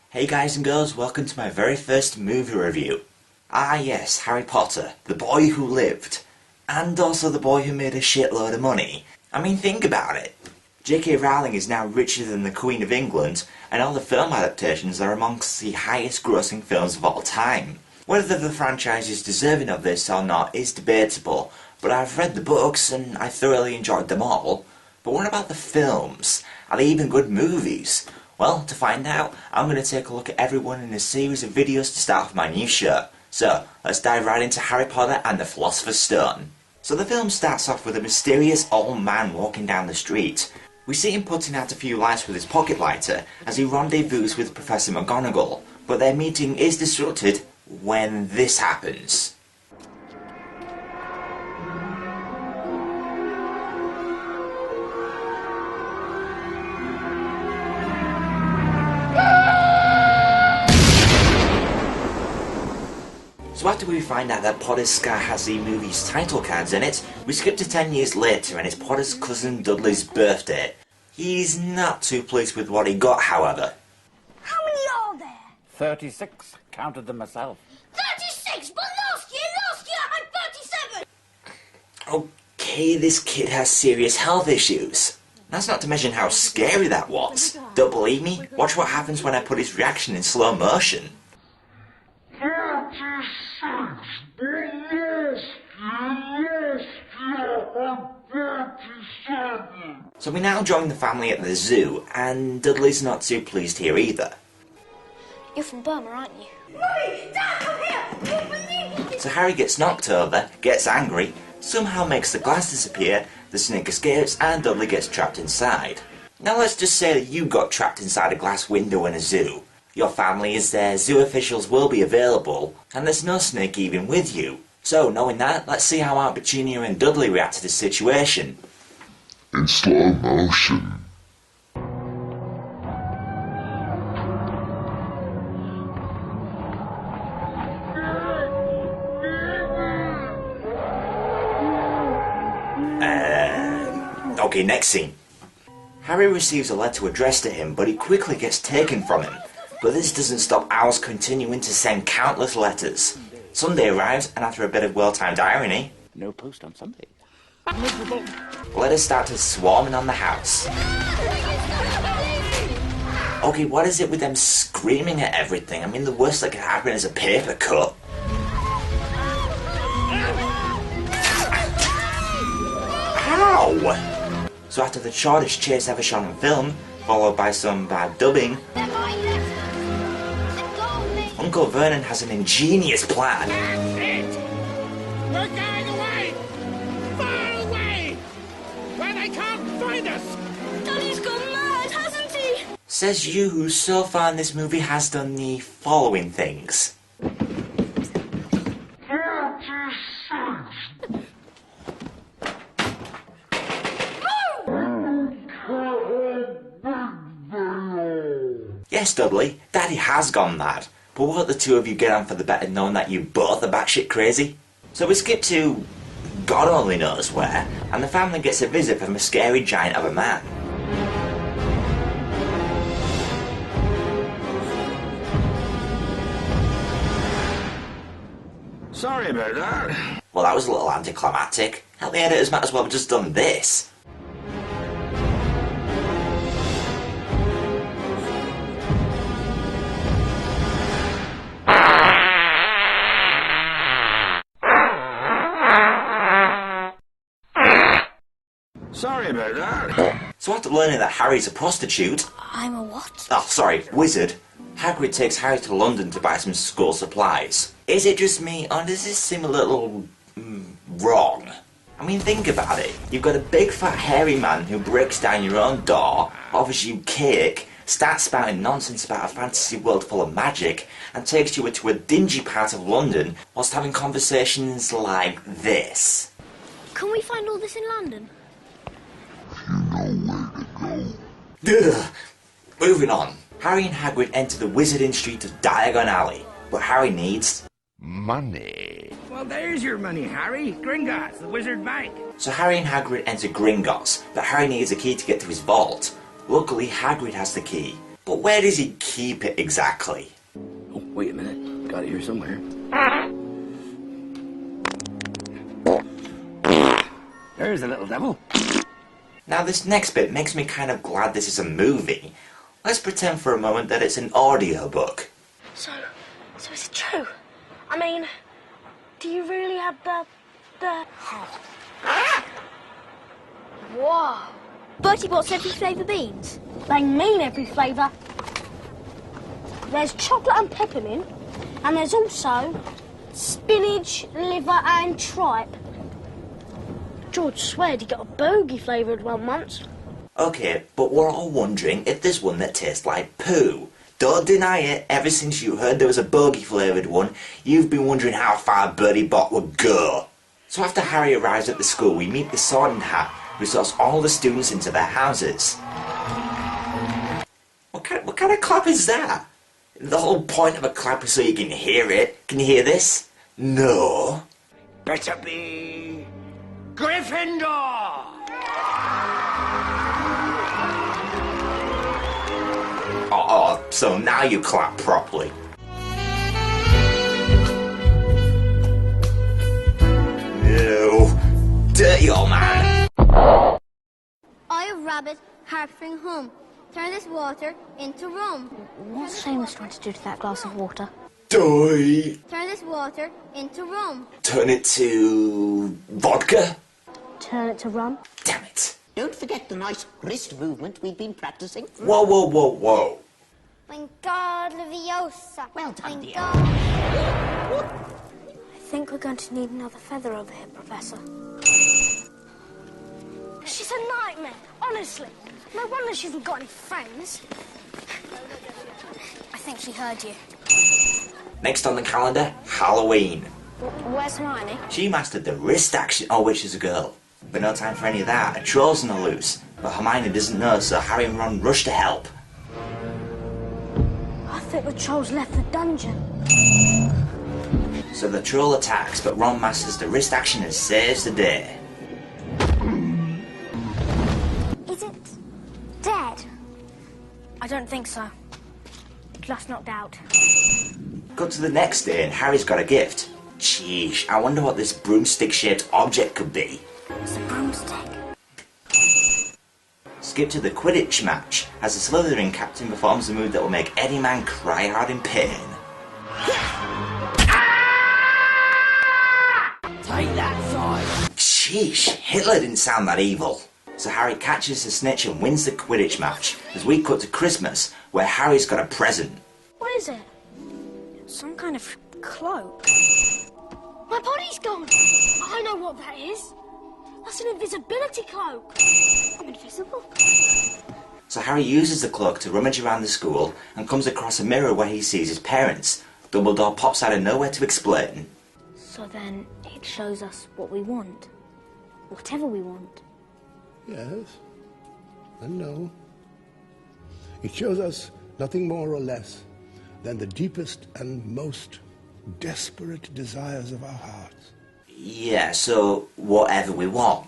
Hey guys and girls, welcome to my very first movie review. Ah yes, Harry Potter, the boy who lived. And also the boy who made a shitload of money. I mean, think about it. J.K. Rowling is now richer than the Queen of England, and all the film adaptations are amongst the highest grossing films of all time. Whether the franchise is deserving of this or not is debatable, but I've read the books and I thoroughly enjoyed them all. But what about the films? Are they even good movies? Well, to find out, I'm going to take a look at everyone in a series of videos to start off my new show. So, let's dive right into Harry Potter and the Philosopher's Stone. So the film starts off with a mysterious old man walking down the street. We see him putting out a few lights with his pocket lighter as he rendezvous with Professor McGonagall, but their meeting is disrupted when this happens. So after we find out that Potter's scar has the movie's title cards in it, we skip to 10 years later and it's Potter's cousin Dudley's birthday. He's not too pleased with what he got, however. How many are there? 36. Counted them myself. 36? But last year I had 37! Okay, this kid has serious health issues. That's not to mention how scary that was. Don't believe me? Watch what happens when I put his reaction in slow motion. So we now join the family at the zoo, and Dudley's not too pleased here either. You're from Burma, aren't you? Mummy! Dad, come here! You believe me? So Harry gets knocked over, gets angry, somehow makes the glass disappear, the snake escapes, and Dudley gets trapped inside. Now let's just say that you got trapped inside a glass window in a zoo. Your family is there, zoo officials will be available, and there's no snake even with you. So, knowing that, let's see how Aunt Petunia and Dudley react to this situation. In slow motion. Okay, next scene. Harry receives a letter addressed to him, but it quickly gets taken from him. But this doesn't stop owls continuing to send countless letters. Sunday arrives, and after a bit of well-timed irony, No post on Sunday. letters start to swarming on the house. Okay, what is it with them screaming at everything? I mean, the worst that could happen is a paper cut. Ow! So after the shortest chase ever shot on film, followed by some bad dubbing, Uncle Vernon has an ingenious plan. That's it! We're going away! Far away! Where they can't find us! Daddy's gone mad, hasn't he? Says you who so far in this movie has done the following things. Yes, Dudley, Daddy has gone mad. But won't the two of you get on for the better knowing that you both are batshit crazy? So we skip to God only knows where, and the family gets a visit from a scary giant of a man. Sorry about that. Well, that was a little anticlimactic. Hell, the editors might as well have just done this. Sorry about that. So after learning that Harry's a prostitute... I'm a what? Oh, sorry, wizard. Hagrid takes Harry to London to buy some school supplies. Is it just me, or does this seem a little... wrong? I mean, think about it. You've got a big fat hairy man who breaks down your own door, offers you cake, starts spouting nonsense about a fantasy world full of magic, and takes you into a dingy part of London whilst having conversations like this. Can we find all this in London? You know where to go. Ugh. Moving on. Harry and Hagrid enter the Wizarding Street of Diagon Alley, but Harry needs... Money. Well, there's your money, Harry. Gringotts, the Wizard Bank. So Harry and Hagrid enter Gringotts, but Harry needs a key to get to his vault. Luckily, Hagrid has the key. But where does he keep it exactly? Oh, wait a minute. Got it here somewhere. There's the little devil. Now this next bit makes me kind of glad this is a movie. Let's pretend for a moment that it's an audiobook. So is it true? I mean, do you really have the... Whoa. Bertie wants every flavour beans? They mean every flavour. There's chocolate and peppermint, and there's also spinach, liver and tripe. George sweared he got a bogey flavoured one once. Okay, but we're all wondering if there's one that tastes like poo. Don't deny it, ever since you heard there was a bogey flavoured one, you've been wondering how far Bertie Bott would go. So after Harry arrives at the school, we meet the Sorting Hat, who sorts all the students into their houses. What kind of clap is that? The whole point of a clap is so you can hear it. Can you hear this? No. Better be Gryffindor! Oh, so now you clap properly. No. Dirty old man. I, a rabbit, harping home. Turn this water into rum. What's Seamus trying to do to that glass of water? Die. Turn this water into rum. Turn it to... vodka? Turn it to rum? Damn it. Don't forget the nice wrist movement we've been practicing. Whoa, whoa, whoa, whoa. Wingardium Leviosa. Well done, dear. I think we're going to need another feather over here, Professor. She's a nightmare, honestly. No wonder she hasn't got any friends. I think she heard you. Next on the calendar, Halloween. Where's Hermione? She mastered the wrist action. Oh, wait, she's a girl. But no time for any of that. A troll's on the loose. But Hermione doesn't know, so Harry and Ron rush to help. I think the trolls left the dungeon. So the troll attacks, but Ron masters the wrist action and saves the day. Is it dead? I don't think so. Just knocked out. Cut to the next day and Harry's got a gift. Sheesh, I wonder what this broomstick-shaped object could be. It's a broomstick. Skip to the Quidditch match, as the Slytherin captain performs a move that will make any man cry out in pain. Take that side! Sheesh, Hitler didn't sound that evil. So Harry catches the snitch and wins the Quidditch match, as we cut to Christmas, where Harry's got a present. What is it? Some kind of cloak. My body's gone! I know what that is. That's an invisibility cloak. I'm invisible. So Harry uses the cloak to rummage around the school and comes across a mirror where he sees his parents. Dumbledore pops out of nowhere to explain. So then it shows us what we want. Whatever we want. Yes and no. It shows us nothing more or less than the deepest and most desperate desires of our hearts. Yeah, so whatever we want.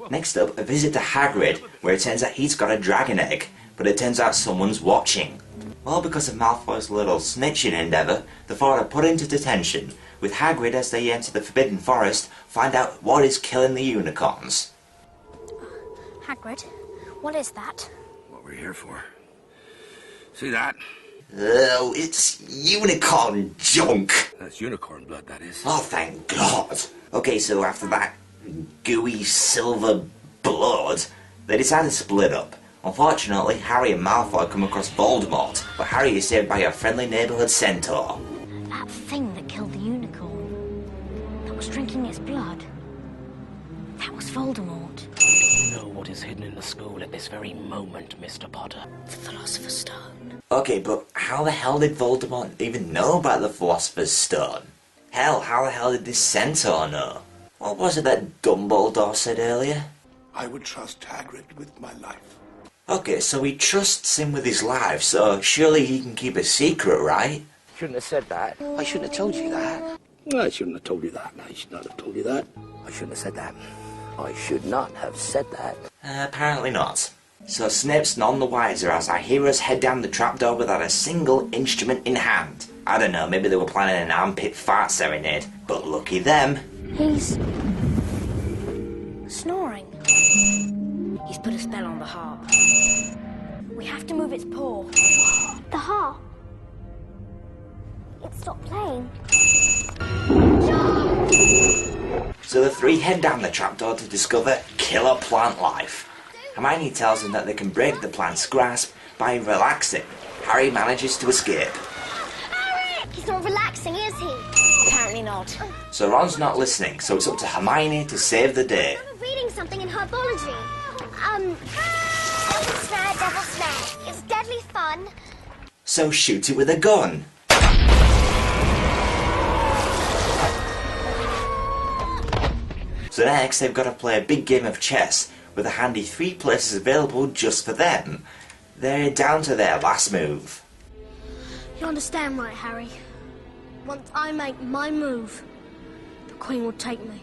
Next up, a visit to Hagrid, where it turns out he's got a dragon egg, but it turns out someone's watching. Well, because of Malfoy's little snitching endeavour, the four are put into detention, with Hagrid, as they enter the Forbidden Forest, find out what is killing the unicorns. Hagrid, what is that? What we're here for. See that? Oh, it's unicorn junk! That's unicorn blood, that is. Oh, thank God! Okay, so after that gooey silver blood, they decide to split up. Unfortunately, Harry and Malfoy come across Voldemort, but Harry is saved by a friendly neighbourhood centaur. That thing that killed the unicorn. That was drinking its blood. That was Voldemort. You know what is hidden in the school at this very moment, Mr. Potter. The Philosopher's Stone. Okay, but how the hell did Voldemort even know about the Philosopher's Stone? Hell, how the hell did this centaur know? What was it that Dumbledore said earlier? I would trust Hagrid with my life. Okay, so he trusts him with his life, so surely he can keep a secret, right? Shouldn't have said that. I shouldn't have told you that. I shouldn't have told you that. I should not have told you that. I shouldn't have said that. I should not have said that. Apparently not. So Snape's none the wiser as our heroes head down the trapdoor without a single instrument in hand. I don't know, maybe they were planning an armpit fart serenade, but lucky them. He's snoring. He's put a spell on the harp. We have to move its paw. The harp. It stopped playing. So the three head down the trapdoor to discover killer plant life. Hermione tells them that they can break the plant's grasp by relaxing. Harry manages to escape. Harry! He's not relaxing, is he? Apparently not. So Ron's not listening, so it's up to Hermione to save the day. I'm reading something in herbology. Devil snare, devil snare. It's deadly fun. So shoot it with a gun. So next they've got to play a big game of chess with a handy 3 places available just for them. They're down to their last move. You understand, right, Harry? Once I make my move, the Queen will take me.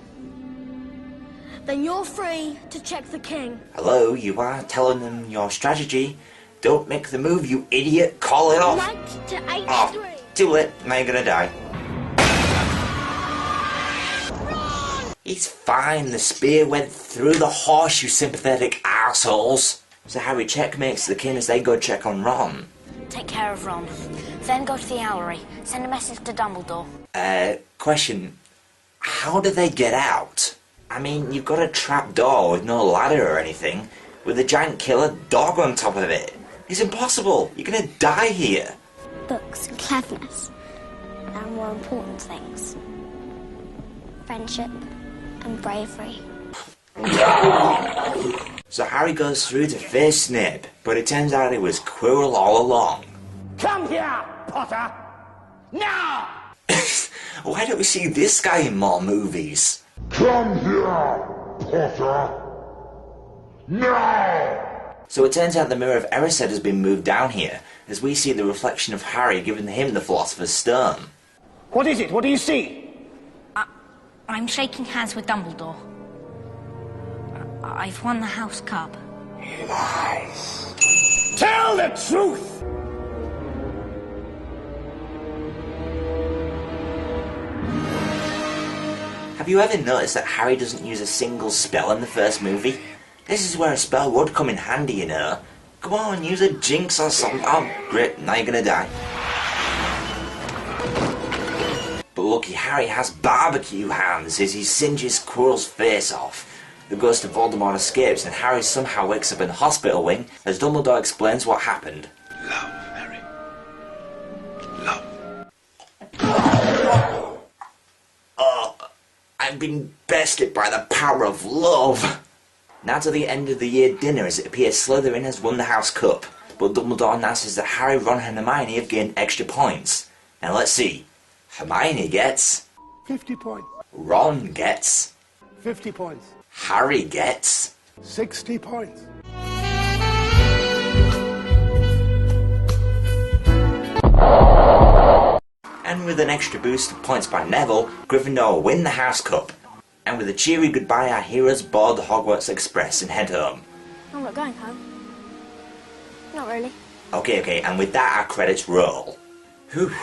Then you're free to check the King. Hello, you are telling them your strategy. Don't make the move, you idiot. Call it off. Knight to H3. Oh, too late. Now you're gonna die. It's fine, the spear went through the horse, you sympathetic arseholes. So Harry checkmates the king as they go check on Ron. Take care of Ron. Then go to the owlery. Send a message to Dumbledore. Question. How do they get out? I mean, you've got a trap door with no ladder or anything, with a giant killer dog on top of it. It's impossible. You're gonna die here. Books and cleverness. There are more important things. Friendship and bravery. So Harry goes through to face Snape, but it turns out it was Quirrell all along. Come here, Potter! Now! Why don't we see this guy in more movies? Come here, Potter! Now! So it turns out the Mirror of Erised has been moved down here, as we see the reflection of Harry giving him the Philosopher's Stone. What is it? What do you see? I'm shaking hands with Dumbledore. I've won the House Cup. Lies. Tell the truth! Have you ever noticed that Harry doesn't use a single spell in the first movie? This is where a spell would come in handy, you know. Come on, use a jinx or something. Oh, great, now you're gonna die. But lucky Harry has barbecue hands as he singes Quirrell's face off. The ghost of Voldemort escapes and Harry somehow wakes up in the hospital wing as Dumbledore explains what happened. Love, Harry. Love. I've been bested by the power of love. Now to the end of the year dinner as it appears Slytherin has won the House Cup, but Dumbledore announces that Harry, Ron and Hermione have gained extra points. Now let's see. Hermione gets... 50 points. Ron gets... 50 points. Harry gets... 60 points. And with an extra boost of points by Neville, Gryffindor win the House Cup. And with a cheery goodbye, our heroes board the Hogwarts Express and head home. I'm not going home. Not really. Okay, and with that our credits roll. Whew.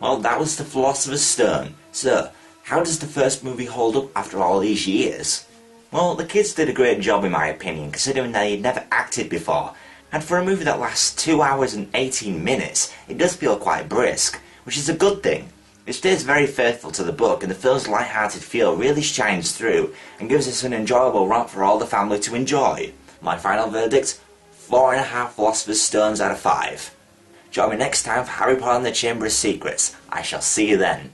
Well, that was the Philosopher's Stone. So, how does the first movie hold up after all these years? Well, the kids did a great job in my opinion, considering they had never acted before. And for a movie that lasts 2 hours and 18 minutes, it does feel quite brisk, which is a good thing. It stays very faithful to the book, and the film's light-hearted feel really shines through and gives us an enjoyable romp for all the family to enjoy. My final verdict, 4.5 Philosopher's Stones out of 5. Join me next time for Harry Potter and the Chamber of Secrets. I shall see you then.